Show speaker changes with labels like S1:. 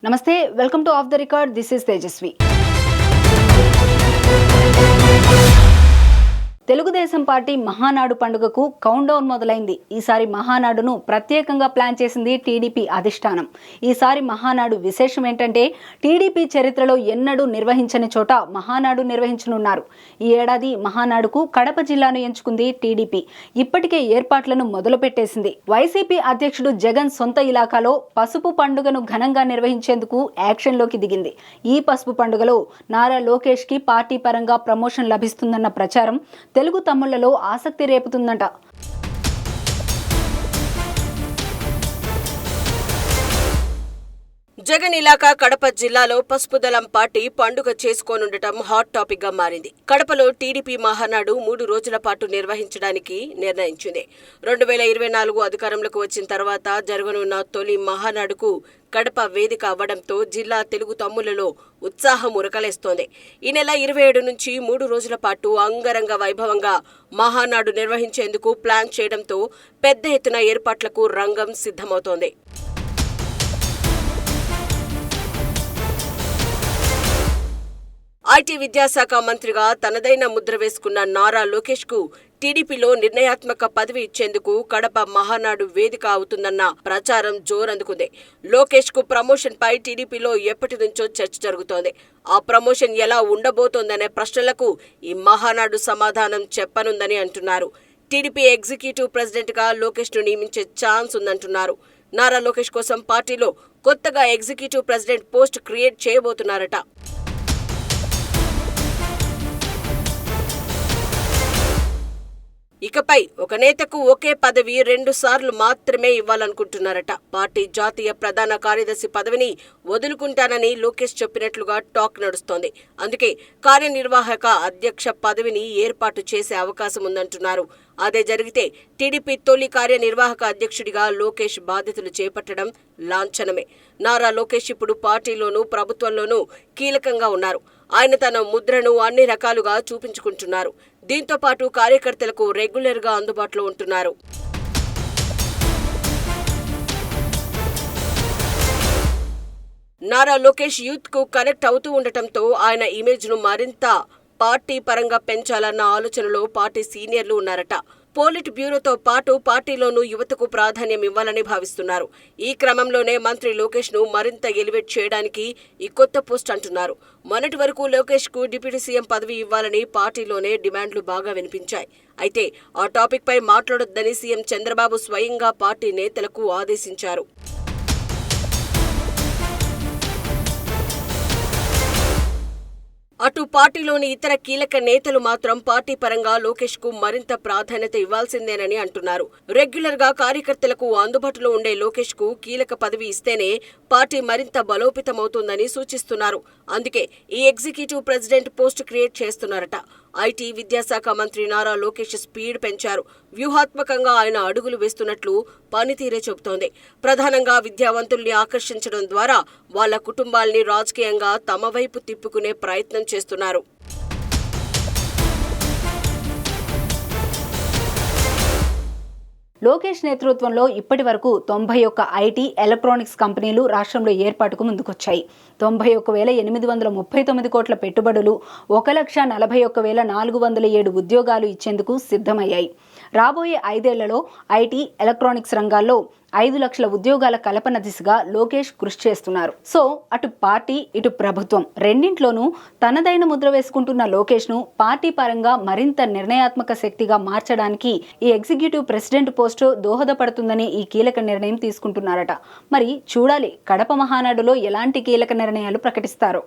S1: నమస్తే welcome to off the record this is Tejaswi. Telugu Desam party Mahanadu పండుగకు count down మొదలైంది. ఈసారి మహానాడును ప్రత్యేకంగా ప్లాన్ చేసింది టీడీపీ అధిష్టానం. ఈసారి మహానాడు విశేషం ఏంటంటే టీడీపీ చరిత్రలో ఎన్నడూ నిర్వహించని చోట మహానాడు నిర్వహించనున్నారు. ఈ ఏడాది మహానాడుకు కడప జిల్లాను ఎంచుకుంది టీడీపీ. ఇప్పటికే ఏర్పాట్లను మొదలుపెట్టేసింది. వైసీపీ అధ్యక్షుడు జగన్ సొంత ఇలాకాలో పసుపు పండుగను ఘనంగా నిర్వహించేందుకు యాక్షన్లోకి దిగింది. ఈ పసుపు పండుగలో నారా లోకేష్ కి పార్టీ పరంగా ప్రమోషన్ లభిస్తుందన్న ప్రచారం తెలుగు తమ్ముళ్లలో ఆసక్తి రేపుతుందట.
S2: జగన్ ఇలాకా కడప జిల్లాలో పసుపు దళం పార్టీ పండుగ చేసుకోనుండటం హాట్ టాపిక్ గా మారింది. కడపలో టీడీపీ మహానాడు 3 రోజుల పాటు నిర్వహించడానికి నిర్ణయించింది. 2024 అధికారంలోకి వచ్చిన తర్వాత జరగనున్న తొలి మహానాడుకు కడప వేదిక అవ్వడంతో జిల్లా తెలుగు తమ్ముళ్లలో ఉత్సాహం ఉరకలేస్తోంది. ఈ నెల 27 నుంచి 3 రోజుల పాటు అంగరంగ వైభవంగా మహానాడు నిర్వహించేందుకు ప్లాన్ చేయడంతో పెద్ద ఎత్తున ఏర్పాట్లకు రంగం సిద్ధమవుతోంది. ఐటీ విద్యాశాఖ మంత్రిగా తనదైన ముద్ర వేసుకున్న నారా లోకేష్ కు టీడీపీలో నిర్ణయాత్మక పదవి ఇచ్చేందుకు కడప మహానాడు వేదిక అవుతుందన్న ప్రచారం జోరందుకుంది. లోకేష్ కు ప్రమోషన్ పై టీడీపీలో ఎప్పటి నుంచో చర్చ జరుగుతోంది. ఆ ప్రమోషన్ ఎలా ఉండబోతోందనే ప్రశ్నలకు ఈ మహానాడు సమాధానం చెప్పనుందని అంటున్నారు. టీడీపీ ఎగ్జిక్యూటివ్ ప్రెసిడెంట్ గా లోకేష్ ను నియమించే ఛాన్స్ ఉందంటున్నారు. నారా లోకేష్ కోసం పార్టీలో కొత్తగా ఎగ్జిక్యూటివ్ ప్రెసిడెంట్ పోస్ట్ క్రియేట్ చేయబోతున్నారట. ఇకపై ఒక నేతకు ఒకే పదవి 2 సార్లు మాత్రమే ఇవ్వాలనుకుంటున్నారట. పార్టీ జాతీయ ప్రధాన కార్యదర్శి పదవిని వదులుకుంటానని లోకేష్ చెప్పినట్లుగా టాక్ నడుస్తోంది. అందుకే కార్యనిర్వాహక అధ్యక్ష పదవిని ఏర్పాటు చేసే అవకాశం ఉందంటున్నారు. అదే జరిగితే టీడీపీ తొలి కార్యనిర్వాహక అధ్యక్షుడిగా లోకేష్ బాధ్యతలు చేపట్టడం లాంఛనమే. నారా లోకేష్ ఇప్పుడు పార్టీలోనూ ప్రభుత్వంలోనూ కీలకంగా ఉన్నారు. ఆయన తన ముద్రను అన్ని రకాలుగా చూపించుకుంటున్నారు. దీంతో పాటు కార్యకర్తలకు రెగ్యులర్ గా అందుబాటులో ఉంటున్నారు. నారా లోకేష్ యూత్ కు కనెక్ట్ అవుతూ ఉండటంతో ఆయన ఇమేజ్ ను మరింత పార్టీ పరంగా పెంచాలన్న ఆలోచనలో పార్టీ సీనియర్లు ఉన్నారట. పోలిట్ బ్యూరోతో పాటు పార్టీలోనూ యువతకు ప్రాధాన్యం ఇవ్వాలని భావిస్తున్నారు. ఈ క్రమంలోనే మంత్రి లోకేష్ ను మరింత ఎలివేట్ చేయడానికి ఈ కొత్త పోస్ట్ అంటున్నారు. మొన్నటి వరకు లోకేష్ కు డిప్యూటీ సీఎం పదవి ఇవ్వాలని పార్టీలోనే డిమాండ్లు బాగా వినిపించాయి. అయితే ఆ టాపిక్ పై మాట్లాడొద్దని సీఎం చంద్రబాబు స్వయంగా పార్టీ నేతలకు ఆదేశించారు. అటు పార్టీలోని ఇతర కీలక నేతలు మాత్రం పార్టీ పరంగా లోకేష్ కు మరింత ప్రాధాన్యత ఇవ్వాల్సిందేనని అంటున్నారు. రెగ్యులర్ గా కార్యకర్తలకు అందుబాటులో ఉండే లోకేష్ కు కీలక పదవి ఇస్తేనే పార్టీ మరింత బలోపేతమవుతుందని సూచిస్తున్నారు. అందుకే ఈ ఎగ్జిక్యూటివ్ ప్రెసిడెంట్ పోస్ట్ క్రియేట్ చేస్తున్నారట. ఐటీ విద్యాశాఖ మంత్రి నారా లోకేష్ స్పీడ్ పెంచారు. వ్యూహాత్మకంగా ఆయన అడుగులు వేస్తున్నట్లు పనితీరే చెబుతోంది. ప్రధానంగా విద్యావంతుల్ని ఆకర్షించడం ద్వారా వాళ్ల కుటుంబాల్ని రాజకీయంగా తమ వైపు తిప్పుకునే ప్రయత్నం చేస్తున్నారు.
S1: లోకేష్ నేతృత్వంలో ఇప్పటి వరకు 91 ఐటీ ఎలక్ట్రానిక్స్ కంపెనీలు రాష్ట్రంలో ఏర్పాటుకు ముందుకొచ్చాయి. 91,839 కోట్ల పెట్టుబడులు, 1,41,407 ఉద్యోగాలు ఇచ్చేందుకు సిద్ధమయ్యాయి. రాబోయే 5 ఏళ్లలో ఐటీ ఎలక్ట్రానిక్స్ రంగాల్లో 5 లక్షల ఉద్యోగాల కల్పన దిశగా లోకేష్ కృషి చేస్తున్నారు. సో అటు పార్టీ ఇటు ప్రభుత్వం రెండింట్లోనూ తనదైన ముద్ర వేసుకుంటున్న లోకేష్ ను పార్టీ పరంగా మరింత నిర్ణయాత్మక శక్తిగా మార్చడానికి ఈ ఎగ్జిక్యూటివ్ ప్రెసిడెంట్ పోస్టు దోహదపడుతుందని ఈ కీలక నిర్ణయం తీసుకుంటున్నారట. మరి చూడాలి కడప మహానాడులో ఎలాంటి కీలక నిర్ణయాలు ప్రకటిస్తారో.